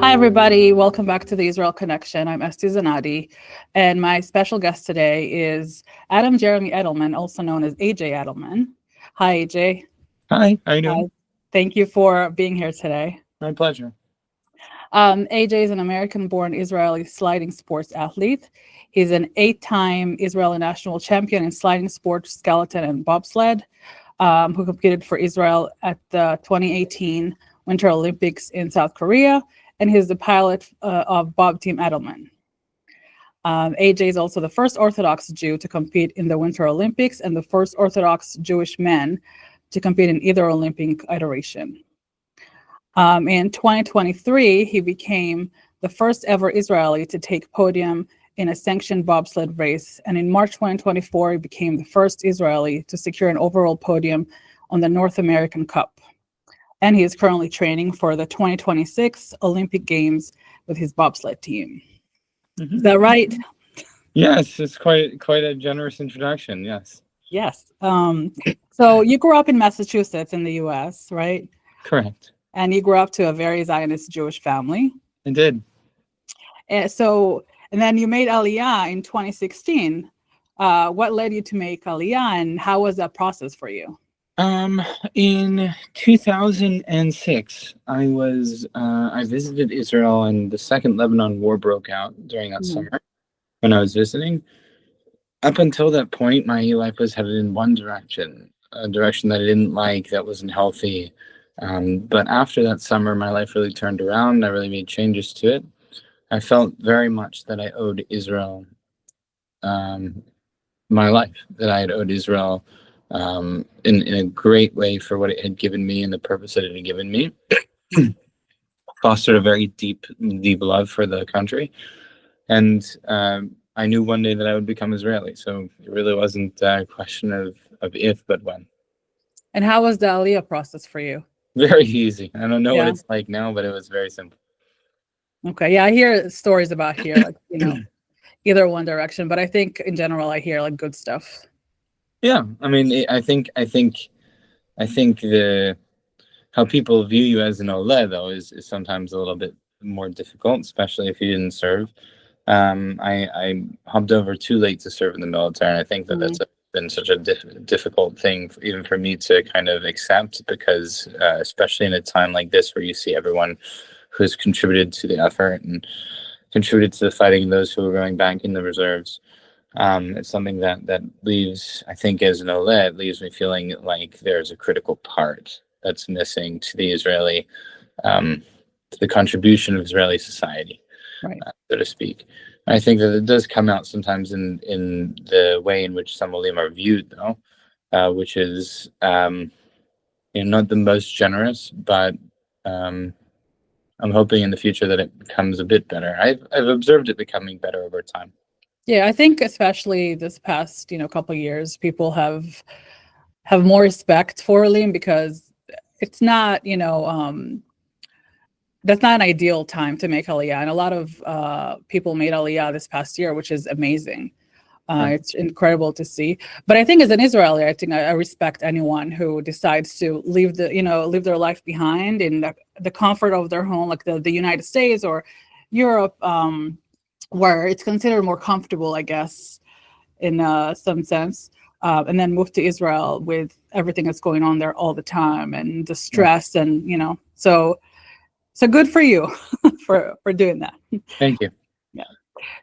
Hi, everybody. Welcome back to the Israel Connection. I'm Esti Zenati, and my special guest today is Adam Jeremy Edelman, also known as AJ Edelman. Hi, AJ. Hi, how you doing? Hi. Thank you for being here today. My pleasure. AJ is an American-born Israeli sliding sports athlete. He's an 8-time Israeli national champion in sliding sports, skeleton, and bobsled, who competed for Israel at the 2018 Winter Olympics in South Korea, and he's the pilot of BobTeam Edelman. AJ is also the first Orthodox Jew to compete in the Winter Olympics and the first Orthodox Jewish man to compete in either Olympic iteration. In 2023, he became the first ever Israeli to take podium in a sanctioned bobsled race. And in March 2024, he became the first Israeli to secure an overall podium on the North American Cup. And he is currently training for the 2026 Olympic Games with his bobsled team. Mm-hmm. Is that right? Yes, it's quite a generous introduction. Yes. Yes. So you grew up in Massachusetts in the U.S., right? Correct. And you grew up to a very Zionist Jewish family. I did. And then you made aliyah in 2016. What led you to make aliyah, and how was that process for you? In 2006, I visited Israel, and the Second Lebanon War broke out during that summer when I was visiting. Up until that point, my life was headed in one direction, a direction that I didn't like, that wasn't healthy. But after that summer, my life really turned around. I really made changes to it. I felt very much that I owed Israel my life, that I had owed Israel in a great way for what it had given me and the purpose that it had given me. Fostered a very deep love for the country. And I knew one day that I would become Israeli. So it really wasn't a question of if, but when. And how was the aliyah process for you? Very easy. I don't know what it's like now, but it was very simple. Okay. Yeah, I hear stories about here, like, either one direction, but I think in general, I hear like good stuff. Yeah. I mean, I think how people view you as an Oleh, though, is sometimes a little bit more difficult, especially if you didn't serve. I hopped over too late to serve in the military, and I think that that's been such a difficult thing even for me to kind of accept, because especially in a time like this where you see everyone who has contributed to the effort and contributed to the fighting, and those who are going back in the reserves. It's something that leaves, I think, as an Oleh, it leaves me feeling like there's a critical part that's missing to the Israeli, to the contribution of Israeli society, right, so to speak. I think that it does come out sometimes in the way in which some Olim are viewed, though, which is not the most generous, but I'm hoping in the future that it becomes a bit better. I've observed it becoming better over time. Yeah, I think especially this past couple of years, people have more respect for Olim, because it's not that's not an ideal time to make aliyah, and a lot of people made aliyah this past year, which is amazing. It's incredible to see. But I think as an Israeli, I think I respect anyone who decides to leave their life behind in the comfort of their home, like the United States or Europe, where it's considered more comfortable, I guess, in some sense, and then move to Israel with everything that's going on there all the time and the stress, and so good for you for doing that. Thank you. Yeah.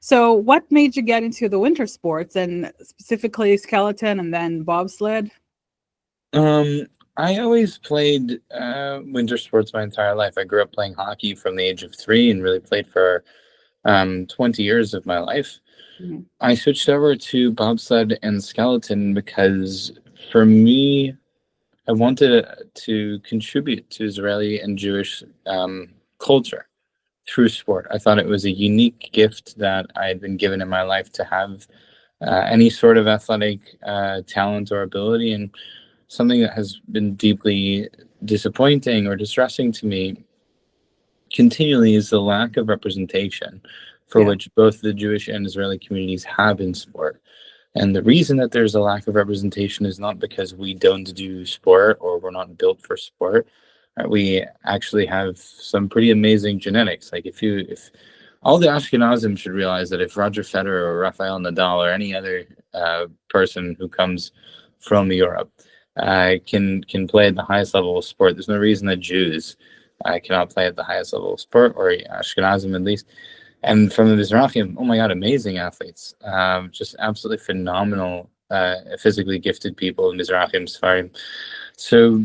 So what made you get into the winter sports, and specifically skeleton and then bobsled? I always played winter sports my entire life. I grew up playing hockey from the age of 3 and really played for 20 years of my life. Mm-hmm. I switched over to bobsled and skeleton because for me, I wanted to contribute to Israeli and Jewish culture through sport. I thought it was a unique gift that I had been given in my life to have any sort of athletic talent or ability, and something that has been deeply disappointing or distressing to me continually is the lack of representation for which both the Jewish and Israeli communities have in sport. And the reason that there's a lack of representation is not because we don't do sport or we're not built for sport, We actually have some pretty amazing genetics. Like if all the Ashkenazim should realize that if Roger Federer or Rafael Nadal or any other person who comes from Europe can play at the highest level of sport, there's no reason that Jews cannot play at the highest level of sport, or Ashkenazim at least. And from the Mizrahim, oh my God, amazing athletes, just absolutely phenomenal, physically gifted people in Mizrahim, Sfarim. So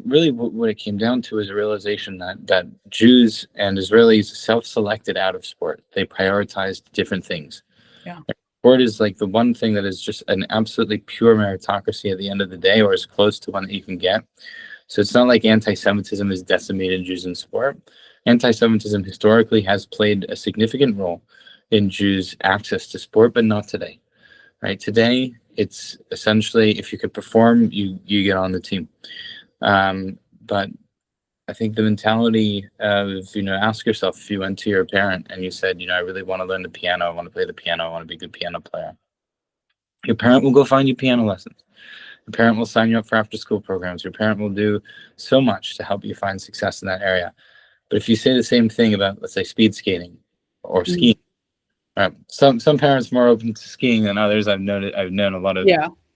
really what it came down to is a realization that Jews and Israelis self-selected out of sport. They prioritized different things. Yeah. Sport is like the one thing that is just an absolutely pure meritocracy at the end of the day, or as close to one that you can get. So it's not like anti-Semitism has decimated Jews in sport. Anti-Semitism historically has played a significant role in Jews' access to sport, but not today. Right? Today, it's essentially if you could perform, you get on the team. But I think the mentality of, ask yourself, if you went to your parent and you said, I really want to learn the piano, I want to play the piano, I want to be a good piano player. Your parent will go find you piano lessons. Your parent will sign you up for after-school programs. Your parent will do so much to help you find success in that area. But if you say the same thing about, let's say, speed skating or skiing, right? Some parents are more open to skiing than others. I've known a lot of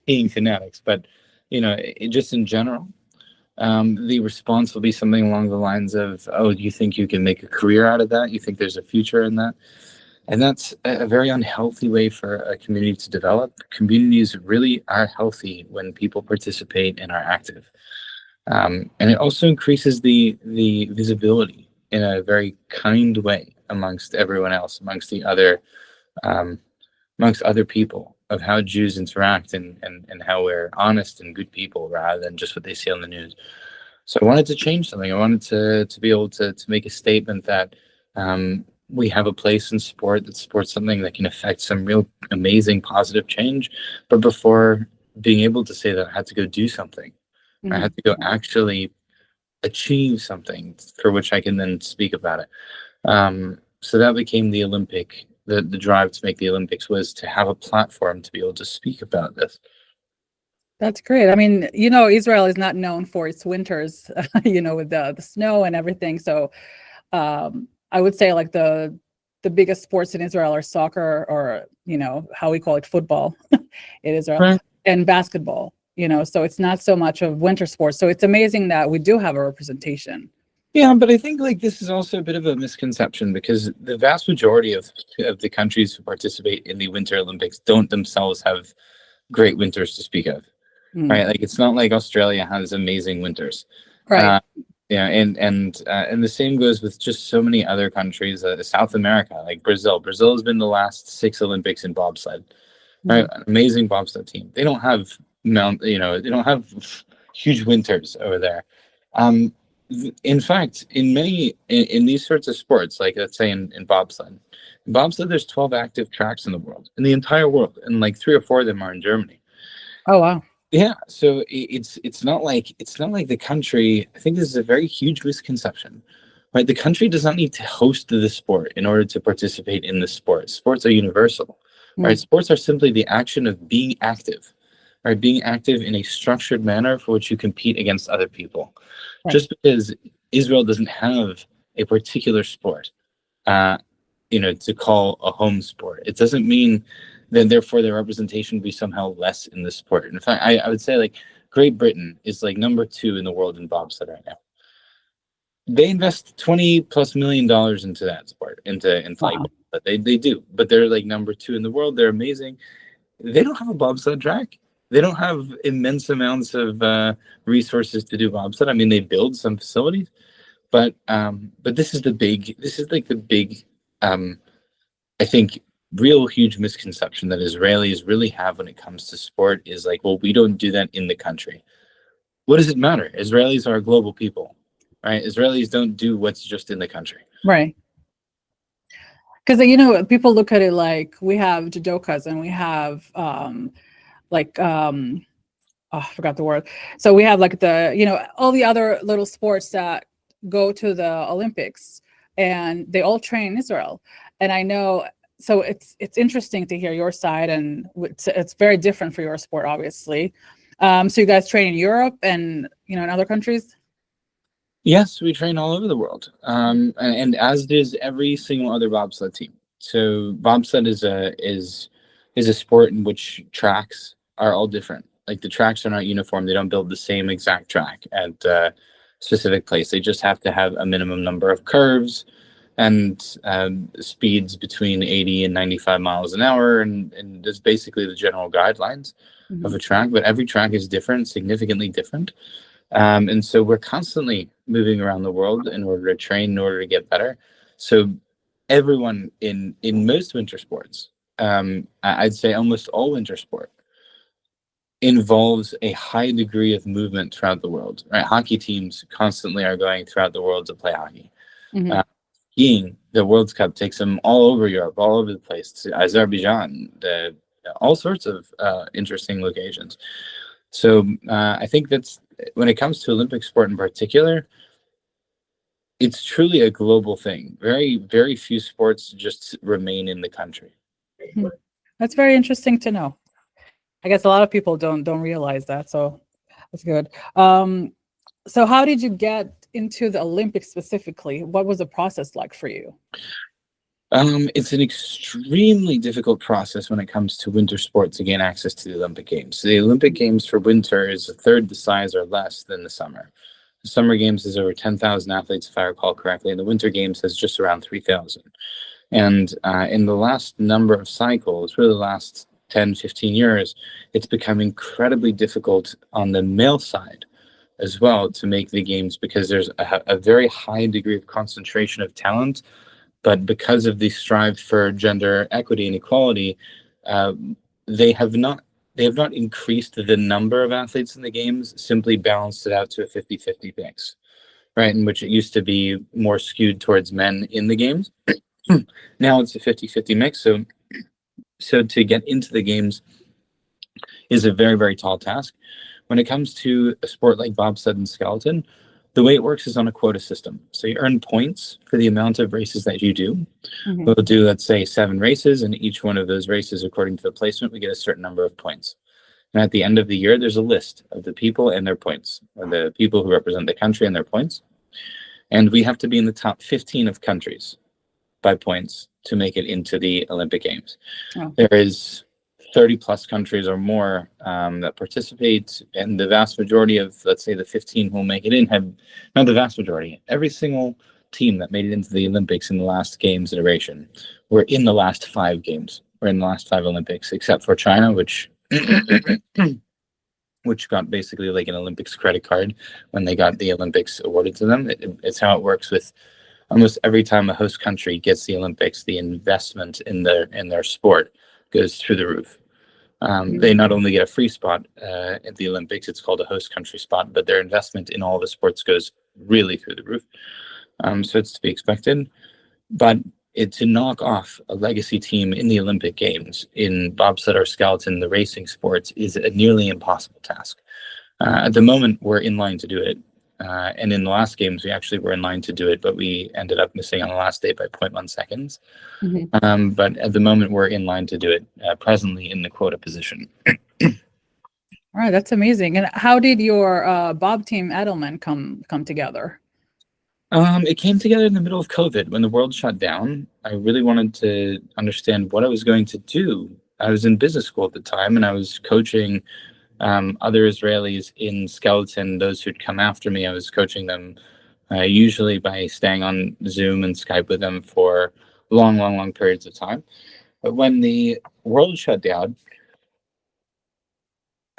skiing fanatics, but just in general, the response will be something along the lines of, "Oh, you think you can make a career out of that? You think there's a future in that?" And that's a very unhealthy way for a community to develop. Communities really are healthy when people participate and are active. And it also increases the visibility in a very kind way amongst everyone else, amongst other people, of how Jews interact and how we're honest and good people rather than just what they see on the news. So I wanted to change something. I wanted to be able to make a statement that we have a place in sport, that sport's something that can affect some real amazing positive change. But before being able to say that, I had to go do something. I had to go actually achieve something for which I can then speak about it. So that became the drive to make the Olympics was to have a platform to be able to speak about this. That's great. I mean, Israel is not known for its winters, with the snow and everything. So I would say like the biggest sports in Israel are soccer, or, how we call it, football in Israel, right, and basketball, so it's not so much of winter sports. So it's amazing that we do have a representation. Yeah, but I think like this is also a bit of a misconception, because the vast majority of the countries who participate in the Winter Olympics don't themselves have great winters to speak of, right? Like it's not like Australia has amazing winters, right? And the same goes with just so many other countries. South America, like Brazil. Brazil has been the last 6 Olympics in bobsled, right? An amazing bobsled team. They don't have they don't have huge winters over there. In fact, in these sorts of sports, like let's say in bobsled, there's 12 active tracks in the world, in the entire world, and like 3 or 4 of them are in Germany. Oh wow! Yeah, so it's not like the country. I think this is a very huge misconception, right? The country does not need to host the sport in order to participate in the sport. Sports are universal, right? Sports are simply the action of being active, right? Being active in a structured manner for which you compete against other people. Right. Just because Israel doesn't have a particular sport, to call a home sport, it doesn't mean then therefore their representation would be somehow less in the sport. In fact, I would say like Great Britain is like number 2 in the world in bobsled right now. They invest $20+ million into that sport, in flag. But they do, but they're like number 2 in the world. They're amazing. They don't have a bobsled track. They don't have immense amounts of resources to do bobsled. I mean, they build some facilities, but this is the big, I think, real huge misconception that Israelis really have when it comes to sport is like, well, we don't do that in the country. What does it matter? Israelis are a global people, right? Israelis don't do what's just in the country. Right. Because, people look at it like we have judokas and we have I forgot the word. So we have like all the other little sports that go to the Olympics, and they all train in Israel. And I know, so it's interesting to hear your side, and it's very different for your sport, obviously. So you guys train in Europe and in other countries? Yes, we train all over the world, and as does every single other bobsled team. So bobsled is a sport in which tracks are all different. Like the tracks are not uniform; they don't build the same exact track at a specific place. They just have to have a minimum number of curves and speeds between 80 and 95 miles an hour, and that's basically the general guidelines of a track. But every track is different, significantly different. And so we're constantly moving around the world in order to train, in order to get better. So everyone in most winter sports, I'd say almost all winter sport, involves a high degree of movement throughout the world. Right, hockey teams constantly are going throughout the world to play hockey. Mm-hmm. Uh, Skiing, the World Cup takes them all over Europe, all over the place, to Azerbaijan, all sorts of interesting locations. So I think that's when it comes to Olympic sport in particular, it's truly a global thing. Very, very few sports just remain in the country. That's very interesting to know. I guess a lot of people don't realize that, so that's good. So how did you get into the Olympics specifically? What was the process like for you? It's an extremely difficult process when it comes to winter sport to gain access to the Olympic Games. The Olympic Games for winter is a third the size or less than the summer. The Summer Games is over 10,000 athletes, if I recall correctly, and the Winter Games has just around 3,000. And in the last number of cycles, really the last 10, 15 years, it's become incredibly difficult on the male side as well to make the games because there's a very high degree of concentration of talent. But because of the strive for gender equity and equality, uh, they have not they have not increased the number of athletes in the games, simply balanced it out to a 50-50 mix, right? In which it used to be more skewed towards men in the games. Now it's a 50-50 mix. So to get into the games is a very, very tall task. When it comes to a sport like bobsled and skeleton, the way it works is on a quota system. So you earn points for the amount of races that you do. Mm-hmm. We'll do, let's say, 7 races, and each one of those races, according to the placement, we get a certain number of points. And at the end of the year, there's a list of the people and their points, or the people who represent the country and their points. And we have to be in the top 15 of countries by points to make it into the Olympic Games. Oh. There is 30 plus countries or more that participate, and the vast majority of, let's say, the 15 who will make it in have, not the vast majority, every single team that made it into the Olympics in the last games iteration were in the last 5 games, or in the last 5 Olympics, except for China, which got basically like an Olympics credit card when they got the Olympics awarded to them. It's how it works with almost every time a host country gets the Olympics, the investment in their sport goes through the roof. They not only get a free spot at the Olympics, it's called a host country spot, but their investment in all the sports goes really through the roof. So it's to be expected. But to knock off a legacy team in the Olympic Games in bobsled or skeleton, the racing sports, is a nearly impossible task. At the moment, we're in line to do it. And in the last games, we actually were in line to do it, but we ended up missing on the last day by 0.1 seconds. Mm-hmm. But at the moment, we're in line to do it, presently in the quota position. All right, that's amazing. And how did your BobTeam Edelman come together? It came together in the middle of COVID when the world shut down. I really wanted to understand what I was going to do. I was in business school at the time, and I was coaching other Israelis in skeleton, those who'd come after me. I was coaching them usually by staying on Zoom and Skype with them for long periods of time. But when the world shut down,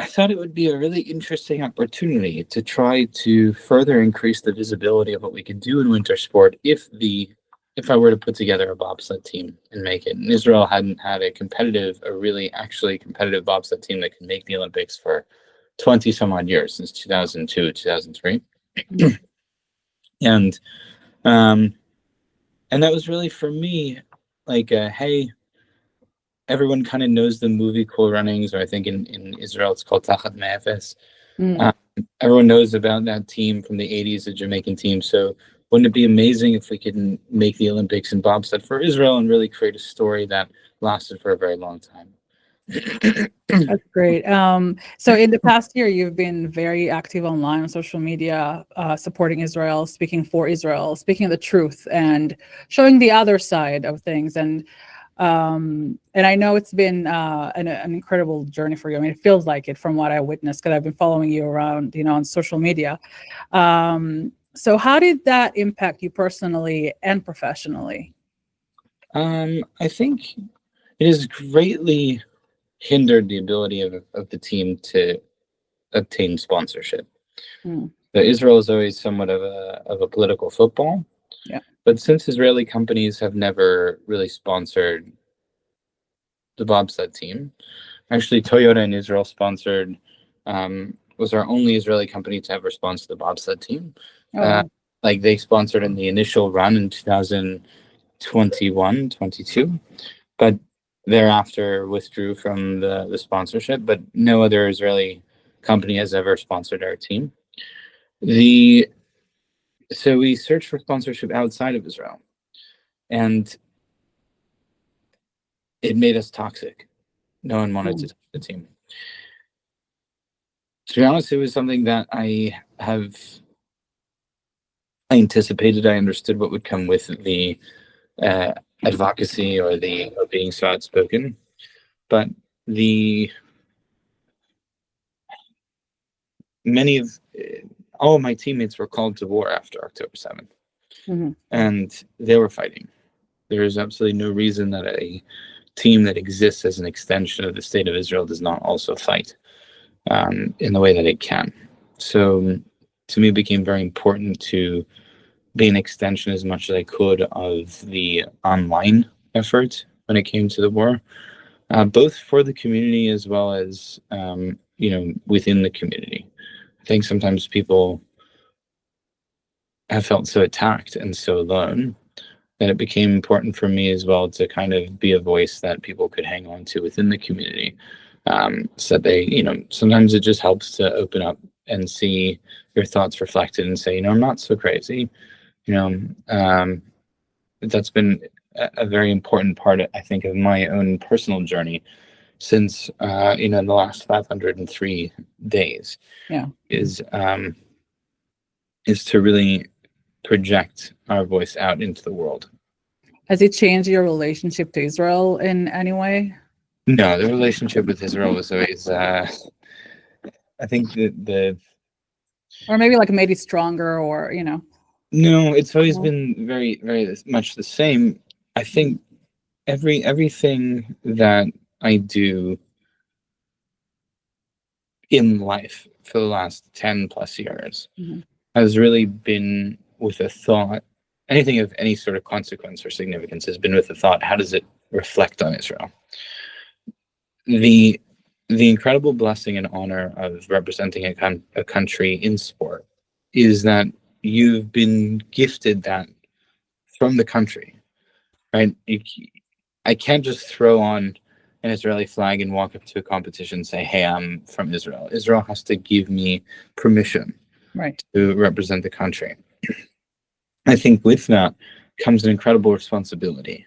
I thought it would be a really interesting opportunity to try to further increase the visibility of what we could do in winter sport if I were to put together a bobsled team and make it. And Israel hadn't had a really actually competitive bobsled team that could make the Olympics for 20 some odd years, since 2002, 2003. And that was really for me like hey, everyone kind of knows the movie Cool Runnings, or I think in Israel it's called Tachat Me'efes. Everyone knows about that team from the 80s, the Jamaican team. So wouldn't it be amazing if we could make the Olympics in bobsled for Israel and really create a story that lasted for a very long time? That's great. So in the past year, you've been very active online on social media, supporting Israel, speaking for Israel, speaking the truth, and showing the other side of things. And I know it's been an incredible journey for you. I mean, it feels like it from what I witnessed because I've been following you around, on social media. So how did that impact you personally and professionally? I think it has greatly hindered the ability of the team to obtain sponsorship. Mm, So Israel is always somewhat of a political football, yeah. but since Israeli companies have never really sponsored the bobsled team, actually Toyota in Israel sponsored, was our only Israeli company to ever sponsor the bobsled team. Oh, Uh, wow. like they sponsored in the initial run in 2021, 22, but thereafter withdrew from the sponsorship. But no other Israeli company has ever sponsored our team. The So we searched for sponsorship outside of Israel, and it made us toxic. No one wanted to Mm, touch the team. To be honest, it was something that I anticipated. I understood what would come with the uh, advocacy or the or being so outspoken, but the many of all of my teammates were called to war after October 7th, mhm. and they were fighting. There is absolutely no reason that a team that exists as an extension of the state of Israel does not also fight in the way that it can. So, to me, it became very important to be an extension as much as I could of the online effort when it came to the war, both for the community as well as within the community. I think sometimes people have felt so attacked and so alone that it became important for me as well to kind of be a voice that people could hang on to within the community. So that they, sometimes it just helps to open up and see your thoughts reflected and say, I'm not so crazy. You know, that's been a very important part, I think, of my own personal journey since, the last 503 days Yeah. is to really project our voice out into the world. Has it changed your relationship to Israel in any way? No, the relationship with Israel was always, I think Or maybe like made it stronger or, no, it's always No? been very, very much the same. I Mhm, think everything that I do in life for the last 10 plus years mhm. has really been with a thought. Anything of any sort of consequence or significance has been with a thought, how does it reflect on Israel? The the incredible blessing and honor of representing a country in sport is that you've been gifted that from the country, right? I can't just throw on an Israeli flag and walk up to a competition and say, "Hey, I'm from Israel." Israel has to give me permission Right. to represent the country. I think with that comes an incredible responsibility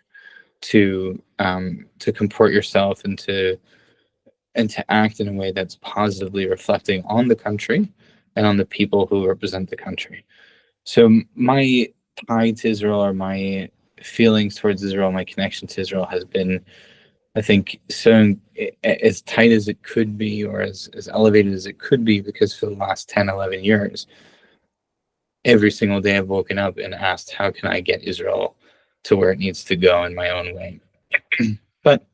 to comport yourself and to act in a way that's positively reflecting on the country and on the people who represent the country. So my tie to Israel or my feelings towards Israel, my connection to Israel has been, I think, so as tight as it could be or as elevated as it could be, because for the last 10, 11 years, every single day I've woken up and asked, how can I get Israel to where it needs to go in my own way? But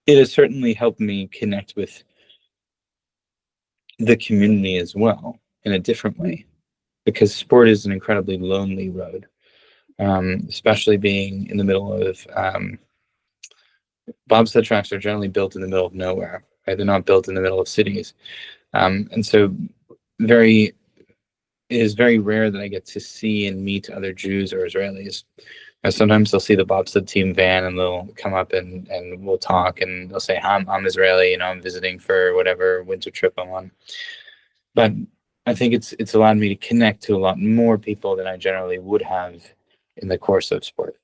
it has certainly helped me connect with the community as well in a different Mhm. way, because sport is an incredibly lonely road, especially being in the middle of bobsled tracks are generally built in the middle of nowhere, right? They're not built in the middle of cities, and so very it is very rare that I get to see and meet other Jews or Israelis. Sometimes they'll see the bobsled team van and they'll come up and we'll talk and they'll say, I'm Israeli, I'm visiting for whatever winter trip I'm on. But I think it's allowed me to connect to a lot more people than I generally would have in the course of sport.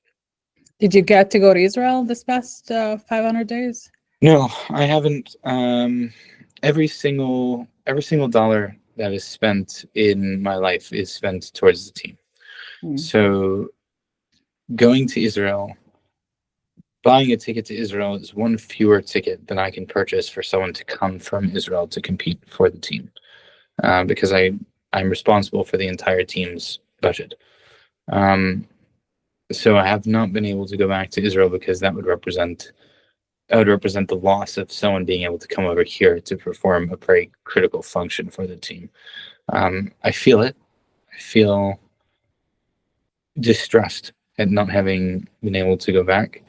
Did you get to go to Israel this past 500 days? No, I haven't. Every single dollar that is spent in my life is spent towards the team. Mm. So going to Israel, buying a ticket to Israel is one fewer ticket than I can purchase for someone to come from Israel to compete for the team, because I'm responsible for the entire team's budget. Um, so I have not been able to go back to Israel because that would represent the loss of someone being able to come over here to perform a very critical function for the team. I feel it. I feel distressed at not having been able to go back.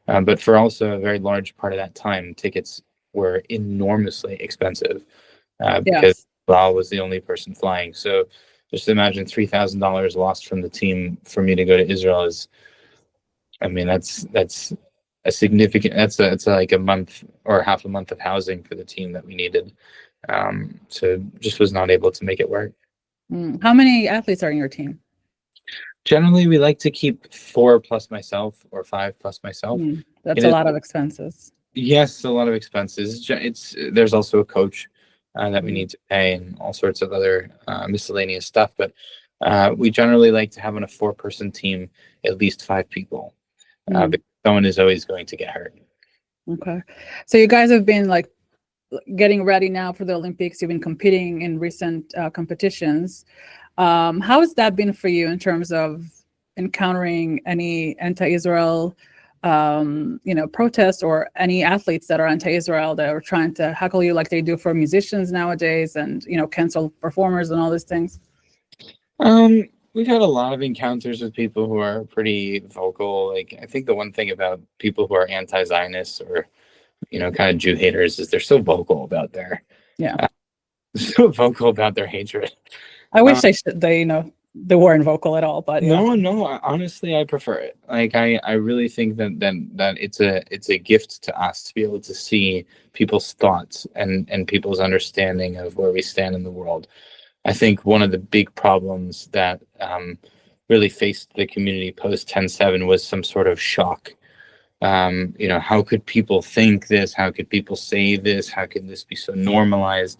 But for also a very large part of that time, tickets were enormously expensive, because Yes. Lal was the only person flying. So just imagine $3,000 lost from the team for me to go to Israel is, I mean, that's a significant. That's like a month or half a month of housing for the team that we needed. So just was not able to make it work. Mm. How many athletes are in your team? Generally, we like to keep 4 plus myself or 5 plus myself. Mm. That's It a is, lot of expenses. yes, a lot of expenses. It's there's also a coach that we Mm. need to pay and all sorts of other miscellaneous stuff. But we generally like to have on a 4-person team at least 5 people, Mm. because someone is always going to get hurt. Okay. So you guys have been like getting ready now for the Olympics. You've been competing in recent competitions. How has that been for you in terms of encountering any anti-Israel, protests, or any athletes that are anti-Israel that are trying to heckle you like they do for musicians nowadays, and cancel performers and all these things? We've had a lot of encounters with people who are pretty vocal. Like, I think the one thing about people who are anti-Zionist or kind of Jew haters is they're so vocal about their Yeah, so vocal about their hatred. I Uh, wish they weren't vocal at all, but yeah. no, honestly, I prefer it. Like, I really think that it's a gift to us to be able to see people's thoughts and people's understanding of where we stand in the world. I think one of the big problems that really faced the community post 10/7 was some sort of shock. How could people think this? How could people say this? How could this be so normalized?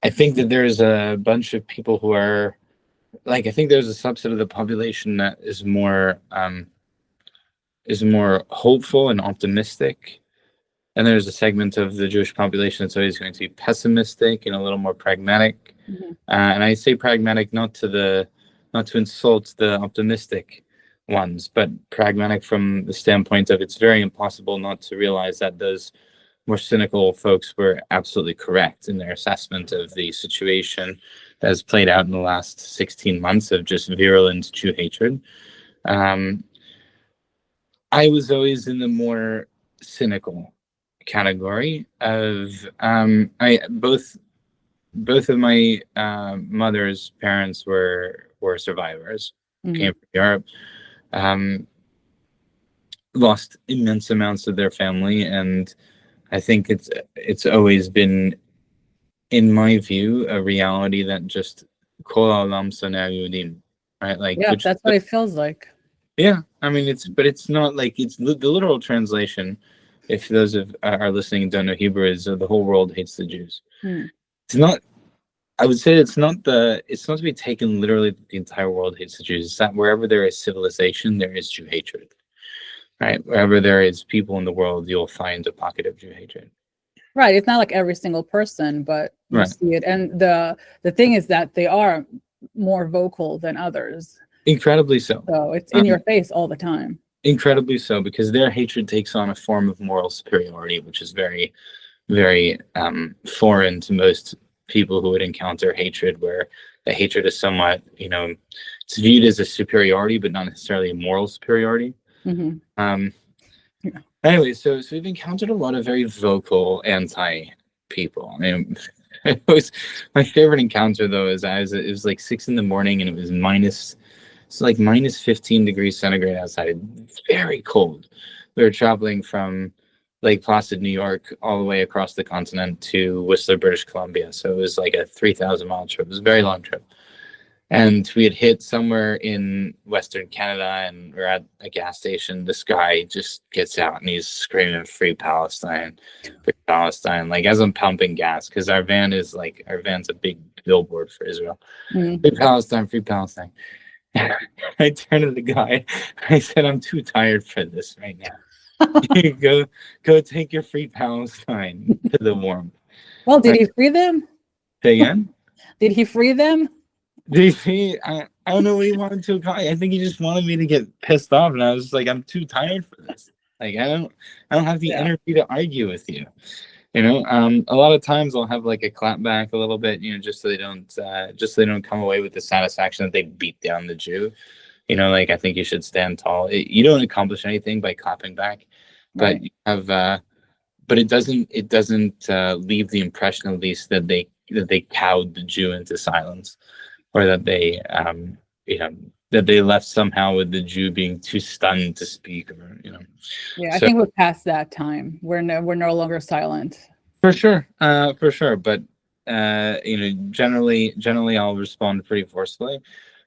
I think that there's a bunch of people who are like, I think there's a subset of the population that is more hopeful and optimistic, and there's a segment of the Jewish population that's always going to be pessimistic and a little more pragmatic. Mhm. And I say pragmatic not to insult the optimistic ones, but pragmatic from the standpoint of it's very impossible not to realize that those more cynical folks were absolutely correct in their assessment of the situation that has played out in the last 16 months of just virulent Jew hatred. Um, I was always in the more cynical category of I both of my mother's parents were survivors, came Mhm. from Europe, um, lost immense amounts of their family, and I think it's always been, in my view, a reality that just kol olam soneh Yehudim, right? Like, Yeah, which, that's what it feels like. yeah, I mean, but it's not like it's the literal translation. If those of are listening and don't know Hebrew, is the whole world hates the Jews. Mm. It's not. I would say it's not to be taken literally that the entire world hates the Jews. It's that wherever there is civilization, there is Jew hatred. Right? Wherever there is people in the world, you'll find a pocket of Jew hatred. Right. It's not like every single person, but you Right. see it. And the thing is that they are more vocal than others. Incredibly so. So it's in Um, your face all the time. incredibly so, because their hatred takes on a form of moral superiority, which is very, very foreign to most people who would encounter hatred, where the hatred is somewhat, it's viewed as a superiority, but not necessarily a moral superiority. Hmm. Um, Yeah. Anyway, so we've encountered a lot of very vocal anti people. I mean, it was my favorite encounter though is it was like 6 in the morning and it was minus 15 degrees centigrade outside. Very cold. We were traveling from Lake Placid, New York, all the way across the continent to Whistler, British Columbia. So it was like a 3,000-mile trip. It was a very long trip. And we had hit somewhere in Western Canada, and we're at a gas station. This guy just gets out and he's screaming "Free Palestine, free Palestine!" Like as I'm pumping gas, because our van's a big billboard for Israel. Mm. Free Palestine, free Palestine. I turned to the guy. I said, "I'm too tired for this right now. Go take your free Palestine to the warmth." Well, did he free them? Say again? Did he free them? I don't know what he wanted to accomplish. I think he just wanted me to get pissed off, and I was like, I'm too tired for this. Like I don't have the energy to argue with you. A lot of times I'll have like a clap back a little bit, just so they don't come away with the satisfaction that they beat down the Jew. Like I think you should stand tall. You don't accomplish anything by clapping back, but Right. you have, but it doesn't leave the impression, at least, that they cowed the Jew into silence, or that they that they left somehow with the Jew being too stunned to speak, or Yeah, I So think we're past that time. We're no longer silent. for sure, but generally I'll respond pretty forcefully.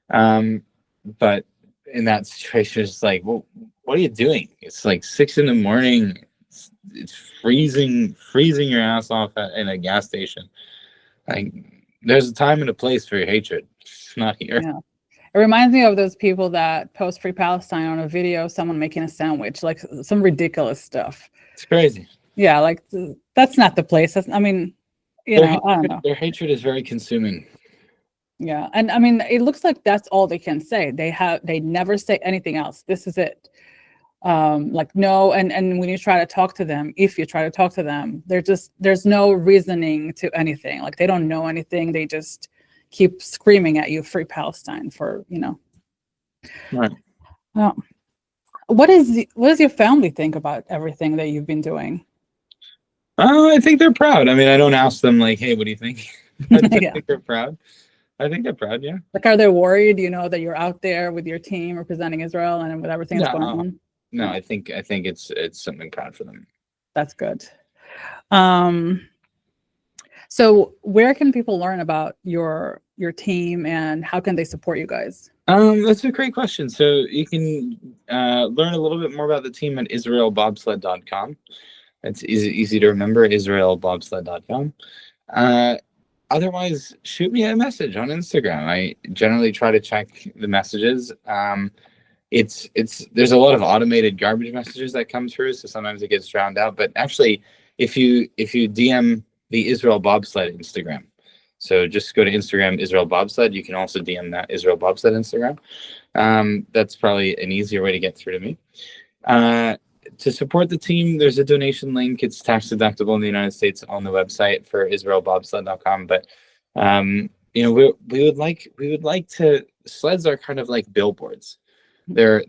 But in that situation, it's like, well, what are you doing? It's like 6 a.m. It's freezing your ass off in a gas station. Like, there's a time and a place for your hatred. It's not here. Yeah. It reminds me of those people that post Free Palestine on a video of someone making a sandwich, like some ridiculous stuff. It's crazy. Yeah, like that's not the place. I don't know. Their hatred is very consuming. Yeah, and I mean, it looks like that's all they can say. They never say anything else. This is it. Like no, and when you try to talk to them, if you try to talk to them, there's no reasoning to anything. Like they don't know anything. They just keep screaming at you, "Free Palestine!" Right. What does your family think about everything that you've been doing? I think they're proud. I mean, I don't ask them like, "Hey, what do you think?" I think they're proud. I think they're proud. Yeah. Like, are they worried? That you're out there with your team representing Israel and with everything that's going on? No, I think it's something proud for them. That's good. So where can people learn about your team, and how can they support you guys? That's a great question. So you can learn a little bit more about the team at israelbobsled.com. It's easy to remember, israelbobsled.com. Otherwise, shoot me a message on Instagram. I generally try to check the messages. There's a lot of automated garbage messages that come through, so sometimes it gets drowned out. But actually, if you DM the Israel Bobsled Instagram, so just go to Instagram Israel Bobsled. You can also DM that Israel Bobsled Instagram. That's probably an easier way to get through to me. To support the team, there's a donation link. It's tax deductible in the United States on the website for israelbobsled.com. But we would like to. Sleds are kind of like billboards. They're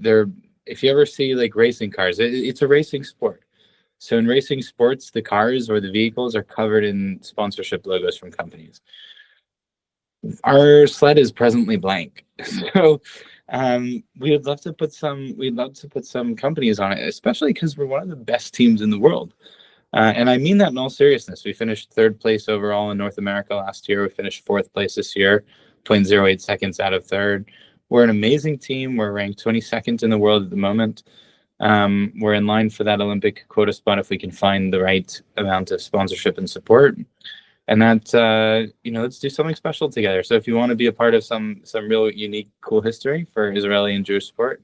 if you ever see like racing cars, it's a racing sport. So in racing sports, the cars or the vehicles are covered in sponsorship logos from companies. Our sled is presently blank, so we'd love to put some companies on it, especially because we're one of the best teams in the world. And I mean that in all seriousness. We finished 3rd place overall in North America last year. We finished 4th place this year, 0.08 seconds out of 3rd. We're an amazing team. We're ranked 22nd in the world at the moment. We're in line for that Olympic quota spot if we can find the right amount of sponsorship and support. And that, let's do something special together. So if you want to be a part of some real unique, cool history for Israeli and Jewish sport,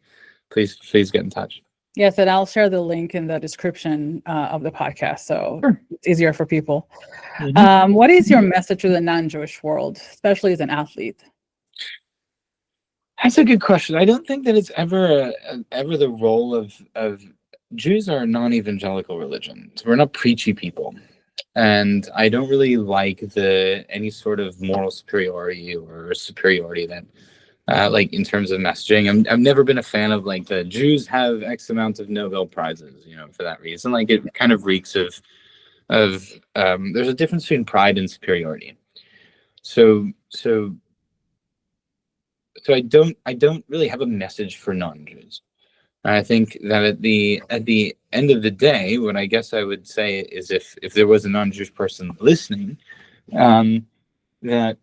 please get in touch. Yes, and I'll share the link in the description of the podcast, so it's easier for people. Mm-hmm. What is your message to the non-Jewish world, especially as an athlete? That's a good question. I don't think that it's ever the role of Jews are a non-evangelical religion. So we're not preachy people. And I don't really like any sort of moral superiority or superiority that, like in terms of messaging. I've never been a fan of like the Jews have X amount of Nobel Prizes, for that reason. Like it kind of reeks of there's a difference between pride and superiority. So I don't really have a message for non-Jews. I think that at the end of the day, what I guess I would say is if there was a non-Jewish person listening, that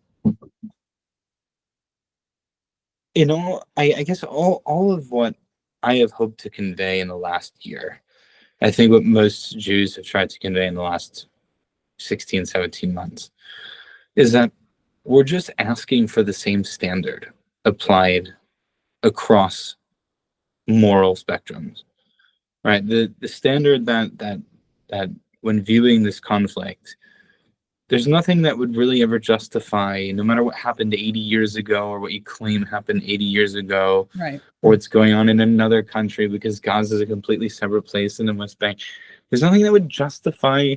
I guess all of what I have hoped to convey in the last year, I think what most Jews have tried to convey in the last 16, 17 months, is that we're just asking for the same standard applied across moral spectrums, right? The standard that when viewing this conflict, there's nothing that would really ever justify, no matter what happened 80 years ago or what you claim happened 80 years ago, Right. or what's going on in another country, because Gaza is a completely separate place in the West Bank. There's nothing that would justify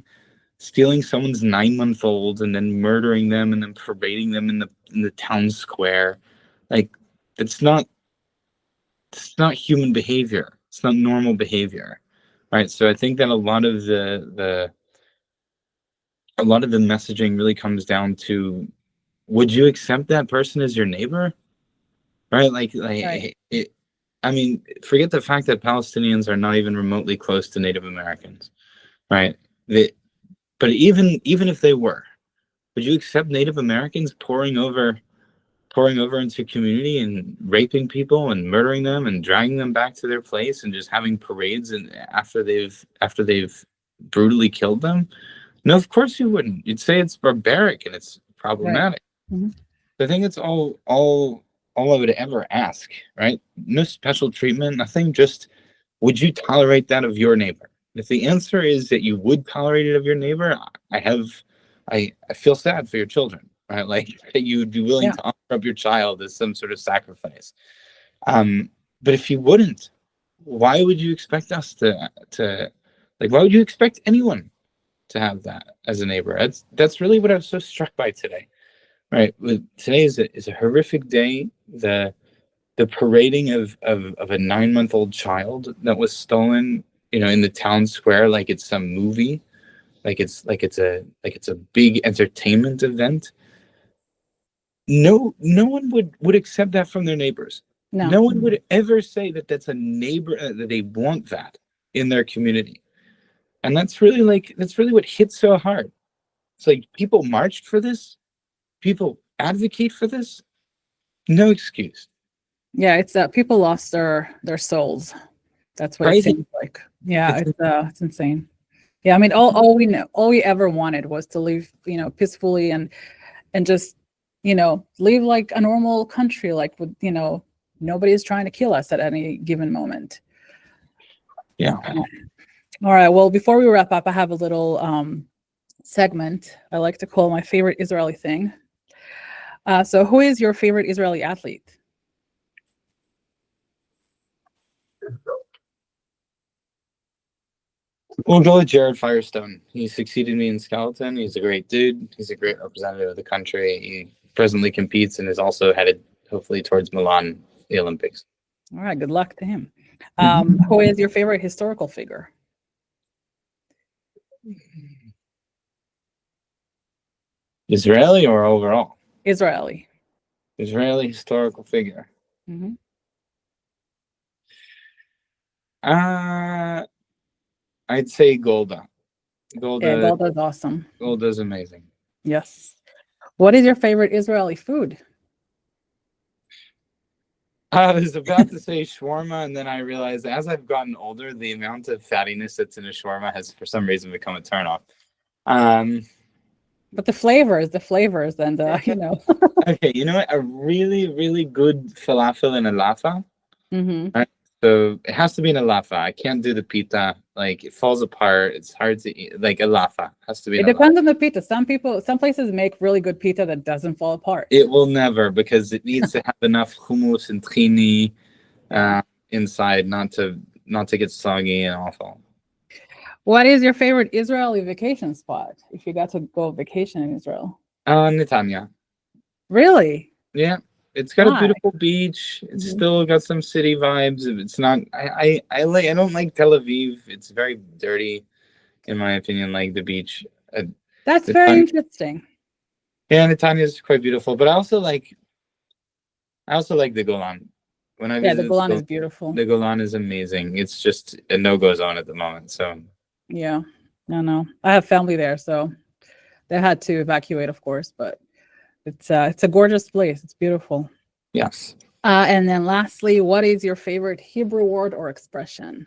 stealing someone's 9-month-old and then murdering them and then parading them in the town square. Like, it's not human behavior. It's not normal behavior, right? So I think that a lot of the messaging really comes down to, would you accept that person as your neighbor, right? Right. I mean, forget the fact that Palestinians are not even remotely close to Native Americans, right? But even if they were, would you accept Native Americans pouring over into community and raping people and murdering them and dragging them back to their place and just having parades and after they've brutally killed them? No, of course you wouldn't. You'd say it's barbaric and it's Right. problematic. Mm-hmm. I think it's all I would ever ask, right? No special treatment, nothing. Just, would you tolerate that of your neighbor? If the answer is that you would tolerate it of your neighbor, I feel sad for your children, right? Like, that you would be willing Yeah. to offer up your child as some sort of sacrifice. But if you wouldn't, why would you expect us to like? Why would you expect anyone to have that as a neighbor? That's really what I was so struck by today. Right. Today is a horrific day. The parading of a 9-month-old child that was stolen, in the town square, like it's some movie, like it's a big entertainment event. No one would accept that from their neighbors. No. No one would ever say that that's a neighbor, that they want that in their community. And that's really what hits so hard. It's like, people marched for this, people advocate for this. No excuse. Yeah, it's that people lost their souls. That's what it Right? seems like. Yeah, It's it's insane. Yeah, I mean, all we ever wanted was to live, peacefully and just, live like a normal country, like with, nobody's trying to kill us at any given moment. Yeah. All right. Well, before we wrap up, I have a little segment I like to call my favorite Israeli thing. So, who is your favorite Israeli athlete? We'll go with Jared Firestone. He succeeded me in skeleton. He's a great dude. He's a great representative of the country. He presently competes and is also headed, hopefully, towards Milan, the Olympics. All right. Good luck to him. Who is your favorite historical figure? Israeli or overall? Israeli. Israeli historical figure. Mm-hmm. I'd say Golda. Yeah, Golda. Golda's awesome. Golda's amazing. Yes. What is your favorite Israeli food? I was about to say shawarma, and then I realized as I've gotten older, the amount of fattiness that's in a shawarma has, for some reason, become a turnoff. But the flavors, and Okay, you know what? A really, really good falafel in a lafa. Mm-hmm. Right? So it has to be in a lafa. I can't do the pita. Like, it falls apart. It's hard to eat. Like, a lafa has to be. It depends on the pita. Some places make really good pita that doesn't fall apart. It will never, because it needs to have enough hummus and tahini inside, not to get soggy and awful. What is your favorite Israeli vacation spot? If you got to go vacation in Israel, Netanya. really? Yeah, it's got a beautiful beach. It's still got some city vibes. It's not. I don't like Tel Aviv. It's very dirty, in my opinion. Like the beach. That's very interesting. Yeah, Netanya is quite beautiful, but I also like the Golan. When I visit the Golan is beautiful. The Golan is amazing. It's just a no-go zone at the moment. So yeah, no, I have family there, so they had to evacuate, of course, but it's a gorgeous place. It's beautiful. yes. And then lastly, what is your favorite Hebrew word or expression?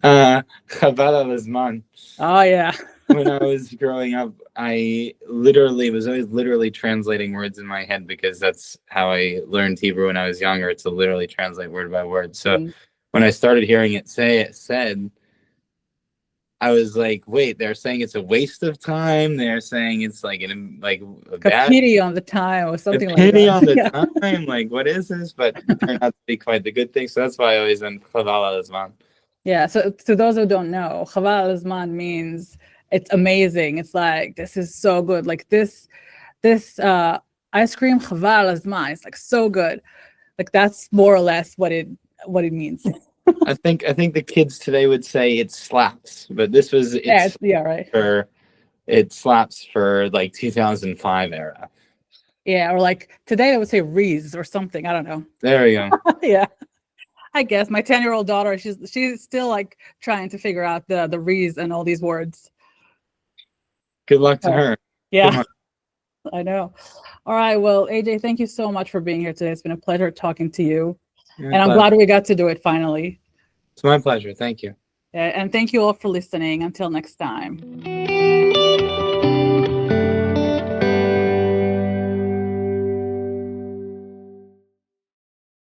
Chaval al hazman. Oh, yeah. When I was growing up, I literally was always literally translating words in my head because that's how I learned Hebrew when I was younger, to literally translate word by word. So when I started hearing it said, I was like, wait, they're saying it's a waste of time. They're saying it's like a bad pity on the time or something like pity that. on the Yeah. time. Like, what is this? But it turned out to be quite the good thing. So that's why I always went chaval al hazman. Yeah. So to those who don't know, Chaval al-Azman means it's amazing. It's like, this is so good. Like this ice cream, Chaval al-Azman, it's like so good. Like that's more or less what it means. I think the kids today would say it slaps, but this was Yeah, right. It slaps for like 2005 era. Yeah, or like today I would say Reese or something. I don't know. There we go. Yeah. I guess my 10-year-old daughter, she's still like trying to figure out the Reese and all these words. Good luck to her. Yeah, I know. All right. Well, AJ, thank you so much for being here today. It's been a pleasure talking to you. And I'm glad we got to do it finally. It's my pleasure. Thank you. And thank you all for listening. Until next time.